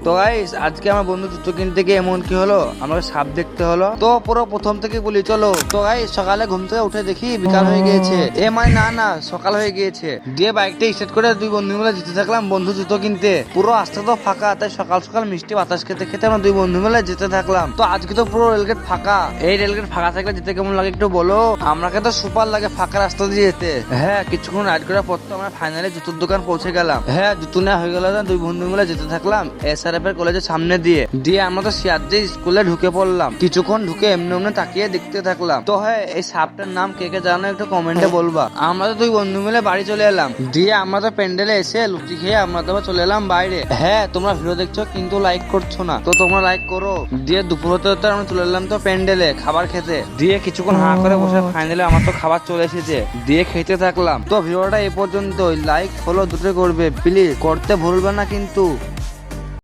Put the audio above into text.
তো গাইস আজকে আমার বন্ধু জুতো কিনতে গিয়ে এমন কি হলো, আমাকে সাপ দেখতে হলো। তো পুরো প্রথম থেকে বলি চলো। তো গাইস সকালে ঘুম থেকে উঠে দেখি বিকাল হয়ে গিয়েছে। মানে না সকাল হয়ে গিয়েছে। দিয়ে বাইকটা স্টার্ট করে দুই বন্ধু মিলে যেতে থাকলাম বন্ধু জুতো কিনতে। পুরো রাস্তা তো ফাঁকা, তাই সকাল সকাল মিষ্টি বাতাস খেতে খেতে আমরা দুই বন্ধু মিলে যেতে থাকলাম। তো আজকে তো পুরো রেলগেট ফাঁকা। এই রেলগেট ফাঁকা থাকলে যেতে কেমন লাগে একটু বলো। আমাকে তো সুপার লাগে ফাঁকা রাস্তা দিয়ে যেতে। হ্যাঁ, কিছুক্ষণ রাইড করার পর তো আমরা ফাইনালি জুতোর দোকান পৌঁছে গেলাম। হ্যাঁ, জুতো নেওয়া হয়ে গেল। দুই বন্ধু মিলে যেতে থাকলাম SRF এর কলেজের সামনে দিয়ে আমরা তো সিয়ারজে স্কুলে ঢুকে পড়লাম। কিছুক্ষণ ঢুকে এমনি তাকিয়ে দেখতে থাকলাম। তো হ্যাঁ, এই সাপটার নাম কে কে জানো একটু কমেন্টে বলবা। আমরা তো দুই বন্ধু মিলে বাড়ি চলে এলাম। আমরা তো প্যান্ডেলে এসে লুচি খেয়ে আমরা তো চলে এলাম বাইরে। হ্যাঁ, তোমরা ভিডিও দেখছো কিন্তু লাইক করছো না, তো তোমরা লাইক করো। দুপুর হতে হতে আমরা চলে এলাম তো প্যান্ডেলে খাবার খেতে। কিছুক্ষণ হাঁ করে বসে ফাইনালি আমার তো খাবার চলে এসেছে। খেতে থাকলাম। তো ভিডিওটা এই পর্যন্ত, লাইক ফলো দুটো করবে প্লিজ, করতে ভুলবে না কিন্তু।